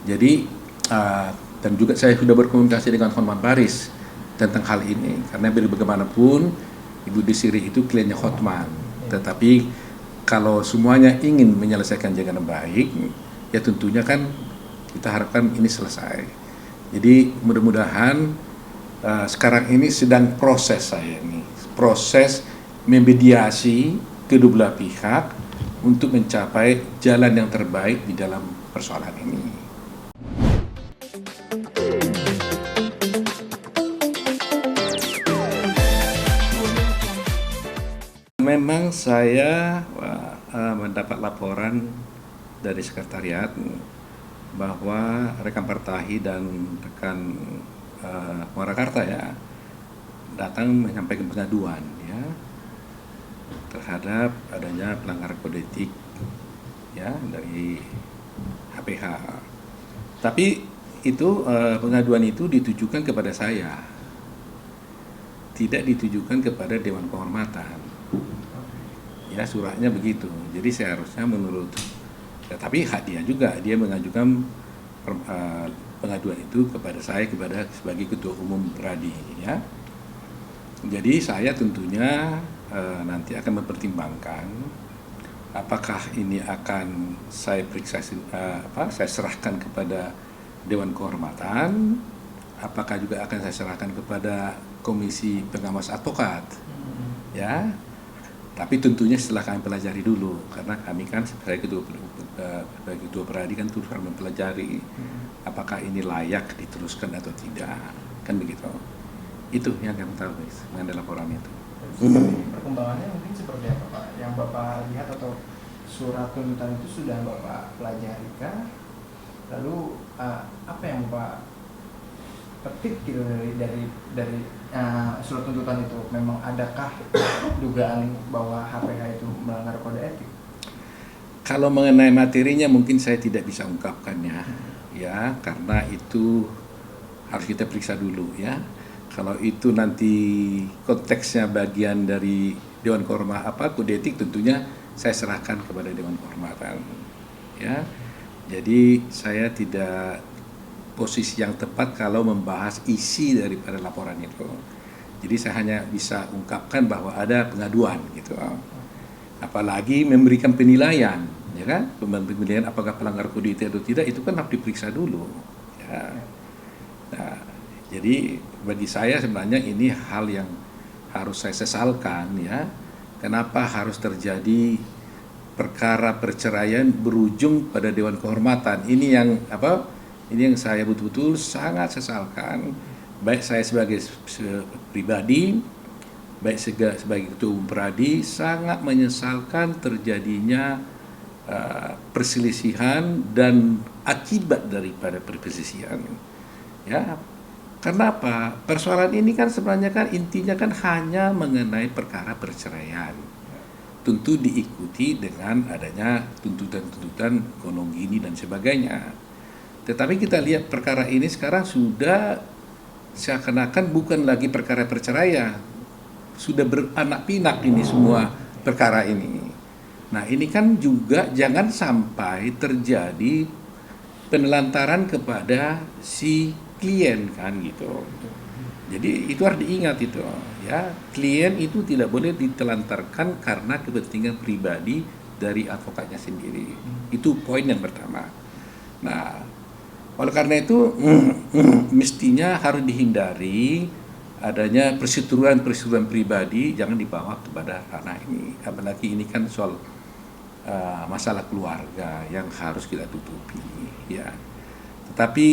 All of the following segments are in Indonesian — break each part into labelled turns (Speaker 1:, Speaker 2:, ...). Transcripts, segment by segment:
Speaker 1: Jadi dan juga saya sudah berkomunikasi dengan Hotman Paris tentang hal ini, karena biar bagaimanapun Ibu Desiree itu kliennya Hotman. Tetapi kalau semuanya ingin menyelesaikan dengan baik, ya tentunya kan kita harapkan ini selesai. Jadi mudah-mudahan sekarang ini sedang proses saya ini, proses memediasi kedua belah pihak untuk mencapai jalan yang terbaik di dalam persoalan ini. Memang saya mendapat laporan dari sekretariat bahwa rekan Partahi dan rekan Warakarta ya datang menyampaikan pengaduan ya terhadap adanya pelanggaran kode etik ya dari HPH. Tapi itu pengaduan itu ditujukan kepada saya, tidak ditujukan kepada Dewan Kehormatan. Ya suratnya begitu. Jadi seharusnya menurut, ya, tapi hak dia juga, dia mengajukan pengaduan itu kepada saya sebagai Ketua Umum Pradi ya. Jadi saya tentunya nanti akan mempertimbangkan apakah ini akan saya periksa, saya serahkan kepada Dewan Kehormatan, apakah juga akan saya serahkan kepada Komisi Pengawas Advokat ya. Tapi tentunya setelah kami pelajari dulu, karena kami kan sebagai ketua Pradi kan terus harus mempelajari apakah ini layak diteruskan atau tidak, kan begitu. Itu yang kami tahu mengenai laporan itu.
Speaker 2: Perkembangannya mungkin seperti apa Pak? Yang Bapak lihat atau surat tuntutan itu sudah Bapak pelajari kah? Lalu apa yang Bapak petik gitu dari surat tuntutan itu? Memang adakah dugaan bahwa HPH itu melanggar kode etik?
Speaker 1: Kalau mengenai materinya mungkin saya tidak bisa ungkapkannya ya, karena itu harus kita periksa dulu ya. Kalau itu nanti konteksnya bagian dari Dewan Kehormatan kode etik, tentunya saya serahkan kepada Dewan Kehormatan ya. Jadi saya tidak posisi yang tepat kalau membahas isi daripada laporan itu. Jadi saya hanya bisa ungkapkan bahwa ada pengaduan gitu. Apalagi memberikan penilaian, ya kan? Penilaian apakah pelanggar kode etik atau tidak itu kan harus diperiksa dulu. Ya. Nah, jadi bagi saya sebenarnya ini hal yang harus saya sesalkan ya. Kenapa harus terjadi perkara perceraian berujung pada Dewan Kehormatan? Ini yang Ini yang saya betul-betul sangat sesalkan, baik saya sebagai pribadi, baik sebagai Ketua Umum Pradi, sangat menyesalkan terjadinya perselisihan dan akibat daripada perselisihan. Ya, karena apa? Persoalan ini kan sebenarnya kan intinya kan hanya mengenai perkara perceraian. Tentu diikuti dengan adanya tuntutan-tuntutan gonong gini dan sebagainya. Tetapi kita lihat perkara ini sekarang sudah seakan-akan bukan lagi perkara perceraian, sudah beranak pinak ini semua perkara ini. Nah ini kan juga jangan sampai terjadi penelantaran kepada si klien kan gitu. Jadi itu harus diingat itu ya, klien itu tidak boleh ditelantarkan karena kepentingan pribadi dari advokatnya sendiri. Itu poin yang pertama. Nah, oleh karena itu mestinya harus dihindari adanya perseteruan pribadi, jangan dibawa kepada ranah ini. Apalagi ini kan soal masalah keluarga yang harus kita tutupi ya. Tetapi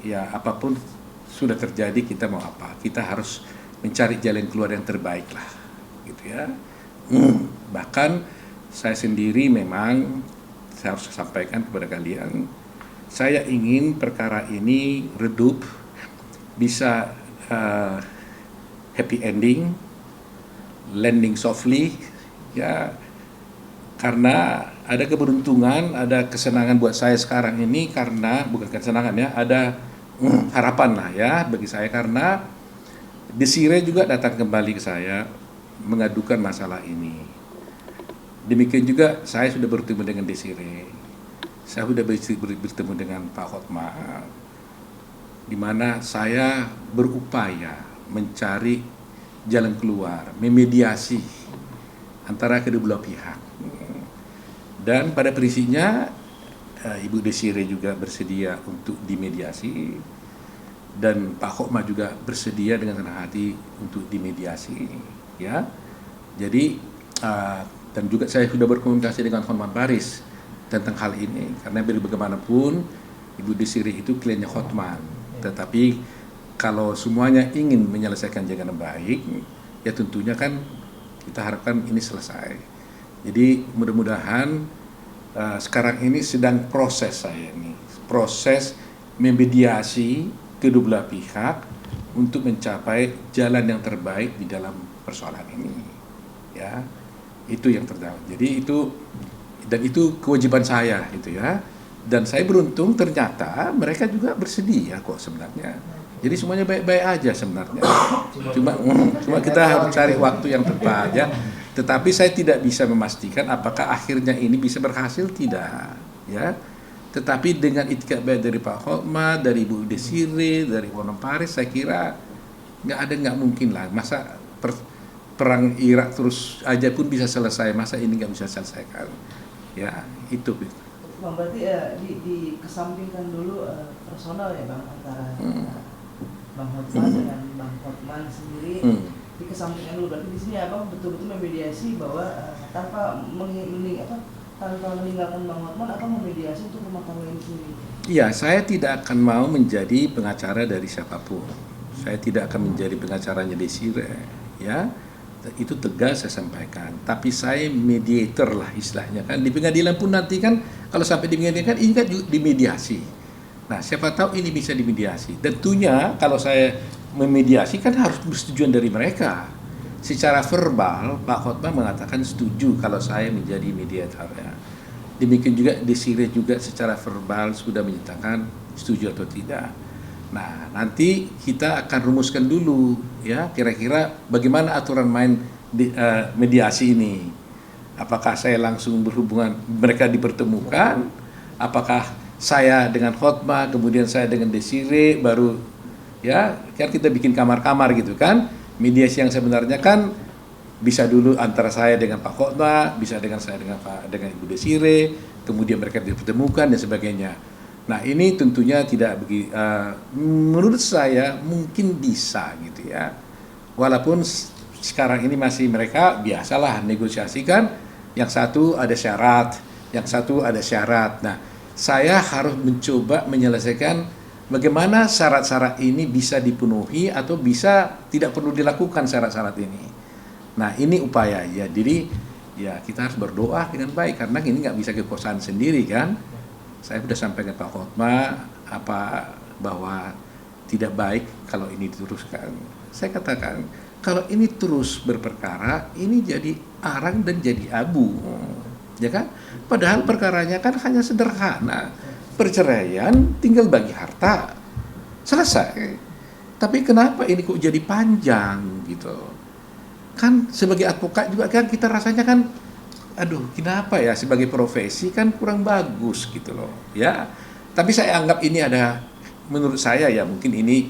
Speaker 1: ya apapun sudah terjadi, kita mau apa? Kita harus mencari jalan keluar yang terbaik lah gitu ya. Bahkan saya sendiri memang saya harus sampaikan kepada kalian, saya ingin perkara ini redup, bisa happy ending, landing softly, ya, karena ada keberuntungan, ada kesenangan buat saya sekarang ini karena bukan kesenangan ya, ada harapan lah ya bagi saya karena Desiree juga datang kembali ke saya mengadukan masalah ini. Demikian juga saya sudah bertemu dengan Desiree. saya sudah bertemu dengan Pak Hotma, di mana saya berupaya mencari jalan keluar, memediasi antara kedua belah pihak. Dan pada prinsipnya Ibu Desire juga bersedia untuk dimediasi, dan Pak Hotma juga bersedia dengan senang hati untuk dimediasi, ya. Jadi dan juga saya sudah berkomunikasi dengan Hotman Paris tentang hal ini, karena bagaimanapun Ibu Desire itu kliennya Hotman. Tetapi kalau semuanya ingin menyelesaikan dengan baik, ya tentunya kan kita harapkan ini selesai. Jadi mudah-mudahan sekarang ini sedang proses saya ini, proses memediasi kedua belah pihak untuk mencapai jalan yang terbaik di dalam persoalan ini. Ya, itu yang terdapat. Jadi itu kewajiban saya gitu ya. Dan saya beruntung ternyata mereka juga bersedia kok sebenarnya. Jadi semuanya baik-baik aja sebenarnya. Cuma kita harus cari waktu yang tepat ya. Tetapi saya tidak bisa memastikan apakah akhirnya ini bisa berhasil, tidak ya. Tetapi dengan itikat baik dari Pak Hotma, dari Ibu Desire, dari Hotman Paris, saya kira nggak mungkin lah. Masa perang Irak terus aja pun bisa selesai, masa ini nggak bisa selesaikan? Ya itu.
Speaker 3: Bang, berarti dikesampingkan dulu personal ya Bang, antara Bang Hotman dengan Bang Hotman sendiri. Dikesampingkan dulu, berarti di sini Abang betul-betul memediasi bahwa tanpa meninggalkan Bang Hotman, Abang memediasi untuk rumah tangga ini sendiri.
Speaker 1: Iya, saya tidak akan mau menjadi pengacara dari siapapun. Saya tidak akan menjadi pengacaranya Desire, ya. Itu tegas saya sampaikan. Tapi saya mediator lah istilahnya kan. Di pengadilan pun nanti kan kalau sampai di pengadilan kan ini kan dimediasi. Nah, siapa tahu ini bisa dimediasi. Tentunya kalau saya memediasi kan harus persetujuan dari mereka. Secara verbal Pak Hotman mengatakan setuju kalau saya menjadi mediatornya. Demikian juga Desire juga secara verbal sudah menyatakan setuju atau tidak. Nah, nanti kita akan rumuskan dulu ya kira-kira bagaimana aturan main mediasi ini. Apakah saya langsung berhubungan, mereka dipertemukan, apakah saya dengan Hotma, kemudian saya dengan Desire, baru ya kan kita bikin kamar-kamar gitu kan. Mediasi yang sebenarnya kan bisa dulu antara saya dengan Pak Hotma, bisa dengan saya dengan Ibu Desire, kemudian mereka dipertemukan dan sebagainya. Nah, ini tentunya tidak menurut saya mungkin bisa gitu ya. Walaupun sekarang ini masih mereka biasalah negosiasikan, yang satu ada syarat, yang satu ada syarat. Nah, saya harus mencoba menyelesaikan bagaimana syarat-syarat ini bisa dipenuhi atau bisa tidak perlu dilakukan syarat-syarat ini. Nah, ini upaya ya. Jadi ya kita harus berdoa dengan baik karena ini nggak bisa kekuasaan sendiri kan. Saya sudah sampaikan Pak Hotma bahwa tidak baik kalau ini diteruskan. Saya katakan kalau ini terus berperkara, ini jadi arang dan jadi abu, ya kan? Padahal perkaranya kan hanya sederhana, perceraian, tinggal bagi harta, selesai. Tapi kenapa ini kok jadi panjang gitu? Kan sebagai advokat juga kan kita rasanya kan aduh, kenapa ya sebagai profesi kan kurang bagus gitu loh, ya. Tapi saya anggap ini ada, menurut saya ya mungkin ini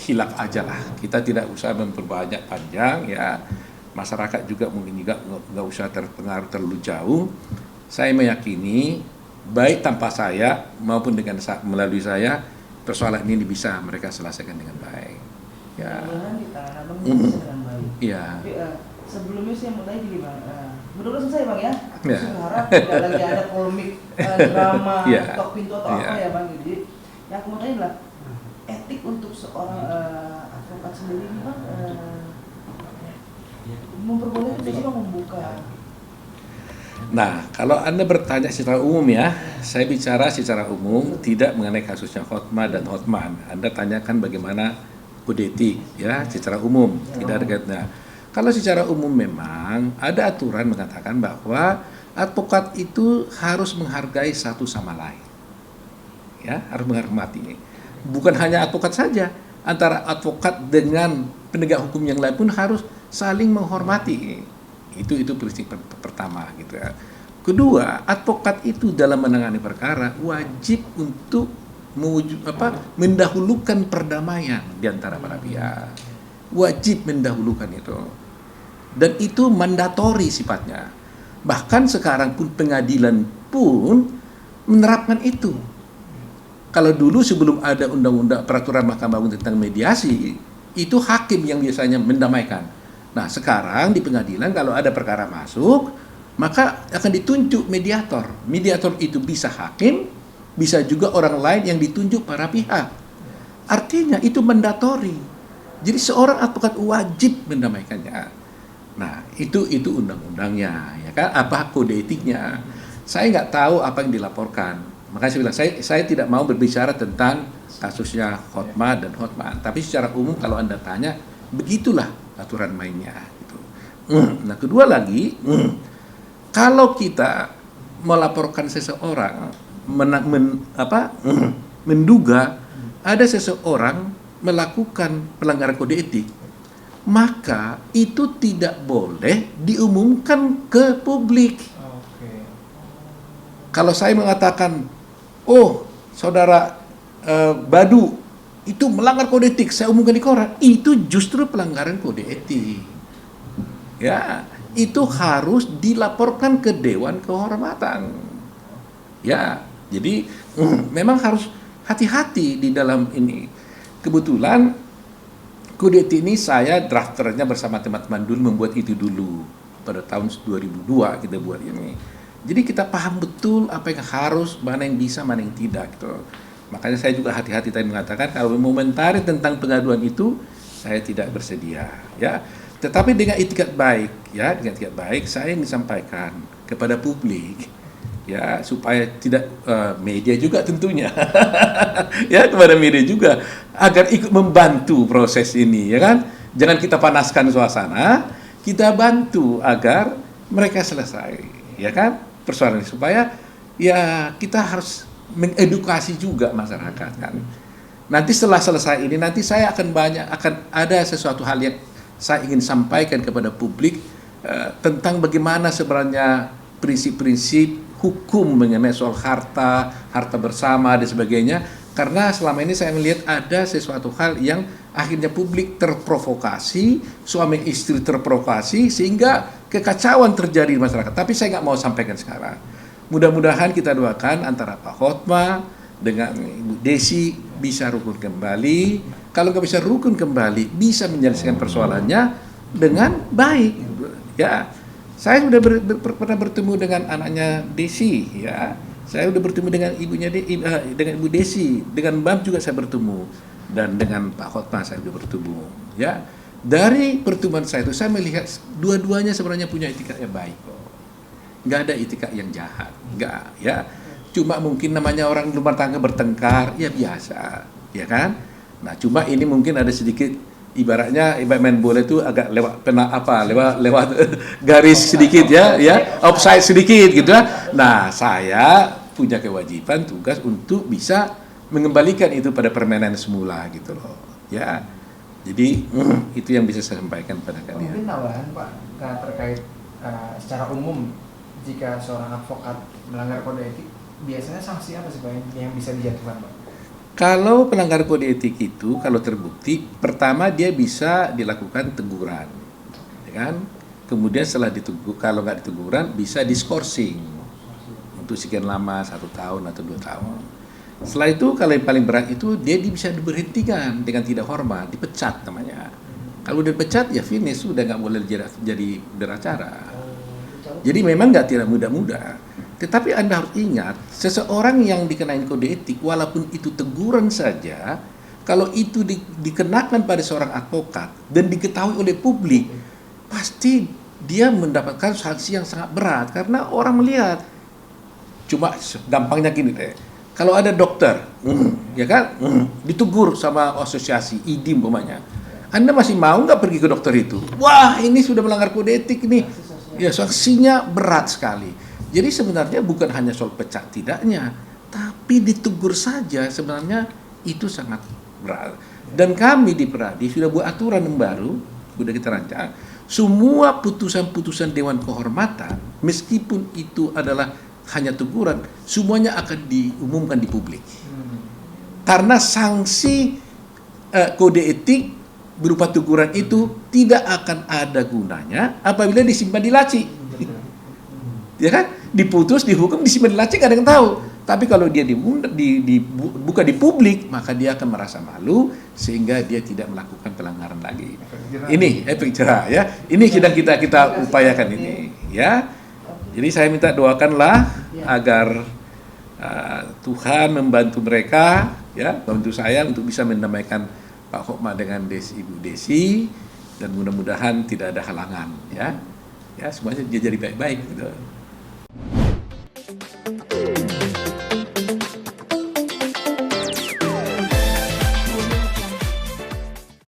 Speaker 1: khilaf aja lah. Kita tidak usah memperbanyak panjang ya. Masyarakat juga mungkin juga nggak usah terpengaruh terlalu jauh. Saya meyakini baik tanpa saya maupun dengan melalui saya persoalan ini bisa mereka selesaikan dengan baik. Ya.
Speaker 3: Di tangan Abang bisa dengan baik.
Speaker 1: Iya.
Speaker 3: Tapi, sebelumnya saya mau tanya gini Bang, mudah-mudahan selesai Bang ya.
Speaker 1: Ya.
Speaker 3: Saya harap tidak lagi ada polemik drama
Speaker 1: Ya.
Speaker 3: ketok pintu atau apa ya Bang. Jadi yang aku mau tanya adalah etik untuk seorang advokat sendiri ini Bang, memperbolehkan sih Bang membuka.
Speaker 1: Nah, kalau Anda bertanya secara umum ya, saya bicara secara umum, tidak mengenai kasusnya Hotma dan Hotman. Anda tanyakan bagaimana kode etik ya, secara umum, tidak ada kaitannya. Kalau secara umum memang ada aturan mengatakan bahwa advokat itu harus menghargai satu sama lain. Ya, harus menghormati. Bukan hanya advokat saja, antara advokat dengan penegak hukum yang lain pun harus saling menghormati. Itu prinsip pertama gitu ya. Kedua, advokat itu dalam menangani perkara wajib untuk mendahulukan perdamaian di antara para pihak. Wajib mendahulukan itu. Dan itu mandatori sifatnya. Bahkan sekarang pun pengadilan pun menerapkan itu. Kalau dulu sebelum ada undang-undang peraturan Mahkamah Agung tentang mediasi, itu hakim yang biasanya mendamaikan. Nah, sekarang di pengadilan kalau ada perkara masuk, maka akan ditunjuk mediator. Mediator itu bisa hakim, bisa juga orang lain yang ditunjuk para pihak. Artinya itu mandatori. Jadi seorang advokat wajib mendamaikannya. Nah, itu undang-undangnya, ya kan? Apa kode etiknya? Saya nggak tahu apa yang dilaporkan. Makanya saya bilang, saya tidak mau berbicara tentang kasusnya Hotma dan Hotman. Tapi secara umum kalau Anda tanya, begitulah aturan mainnya. Gitu. Nah, kedua lagi, kalau kita melaporkan seseorang, menduga ada seseorang melakukan pelanggaran kode etik, maka itu tidak boleh diumumkan ke publik. Kalau saya mengatakan, oh saudara Badu itu melanggar kode etik, saya umumkan di koran, itu justru pelanggaran kode etik. Ya, itu harus dilaporkan ke Dewan Kehormatan. Ya, jadi memang harus hati-hati di dalam ini. Kebetulan kode etik ini saya drafternya bersama teman-teman dulu membuat itu dulu. Pada tahun 2002 kita buat ini. Jadi kita paham betul apa yang harus, mana yang bisa, mana yang tidak gitu. Makanya saya juga hati-hati tadi mengatakan kalau mengomentari tentang pengaduan itu saya tidak bersedia, ya. Tetapi dengan itikat baik, ya, dengan itikat baik saya ingin sampaikan kepada publik, ya, supaya tidak media juga tentunya, ya, kepada media juga agar ikut membantu proses ini, ya kan. Jangan kita panaskan suasana, kita bantu agar mereka selesai, ya kan. Persoalan ini supaya ya kita harus mengedukasi juga masyarakat kan. Nanti setelah selesai ini nanti saya akan ada sesuatu hal yang saya ingin sampaikan kepada publik tentang bagaimana sebenarnya prinsip-prinsip hukum mengenai soal harta bersama dan sebagainya, karena selama ini saya melihat ada sesuatu hal yang akhirnya publik terprovokasi, suami istri terprovokasi sehingga kekacauan terjadi di masyarakat. Tapi saya nggak mau sampaikan sekarang. Mudah-mudahan kita doakan antara Pak Hotma dengan Ibu Desi bisa rukun kembali. Kalau nggak bisa rukun kembali, bisa menyelesaikan persoalannya dengan baik. Ya, saya sudah pernah bertemu dengan anaknya Desi. Ya, saya sudah bertemu dengan dengan Ibu Desi, dengan Bam juga saya bertemu, dan dengan Pak Hotma saya sudah bertemu. Ya. Dari pertemuan saya itu saya melihat dua-duanya sebenarnya punya etikat yang baik kok. Nggak ada etikat yang jahat, nggak, ya. Cuma mungkin namanya orang rumah tangga bertengkar, ya biasa, ya kan. Nah cuma ini mungkin ada sedikit ibarat main bola itu agak lewat garis sedikit ya, offside sedikit gitu ya. Nah saya punya kewajiban tugas untuk bisa mengembalikan itu pada permainan semula gitu loh, ya. Jadi itu yang bisa saya sampaikan pada kalian.
Speaker 2: Mungkin tambahan Pak terkait secara umum jika seorang advokat melanggar kode etik, biasanya sanksi apa sih Pak yang bisa dijatuhkan Pak?
Speaker 1: Kalau pelanggar kode etik itu kalau terbukti, pertama dia bisa dilakukan teguran, ya kan? Kemudian setelah kalau nggak diteguran bisa diskorsing untuk sekian lama, 1 tahun atau 2 tahun. Setelah itu kalau yang paling berat itu dia bisa diberhentikan dengan tidak hormat, dipecat namanya. Kalau udah dipecat ya finish, sudah nggak boleh jadi beracara. Jadi memang tidak mudah-mudah. Tetapi Anda harus ingat, seseorang yang dikenain kode etik walaupun itu teguran saja, kalau itu dikenakan pada seorang advokat dan diketahui oleh publik, pasti dia mendapatkan sanksi yang sangat berat karena orang melihat. Cuma gampangnya gini deh. Kalau ada dokter, ya kan, ditegur sama asosiasi IDIM umpamanya, Anda masih mau nggak pergi ke dokter itu? Wah, ini sudah melanggar kode etik nih, ya sanksinya berat sekali. Jadi sebenarnya bukan hanya soal pecat tidaknya, tapi ditegur saja sebenarnya itu sangat berat. Dan kami di Peradi sudah buat aturan yang baru, sudah kita rancang, semua putusan-putusan Dewan Kehormatan, meskipun itu adalah hanya teguran, semuanya akan diumumkan di publik. Karena sanksi kode etik berupa teguran itu tidak akan ada gunanya apabila disimpan di laci. Ya kan? Diputus, dihukum, disimpan di laci, gak ada yang tahu. Tapi kalau dia dibuka di publik, maka dia akan merasa malu sehingga dia tidak melakukan pelanggaran lagi. Ini efek jerah ya. Ini sedang kita upayakan ini ya. Jadi saya minta doakanlah agar Tuhan membantu mereka ya, bantu saya untuk bisa mendamaikan Pak Hokma dengan Ibu Desi, dan mudah-mudahan tidak ada halangan ya. Ya, semuanya dia jadi baik-baik gitu.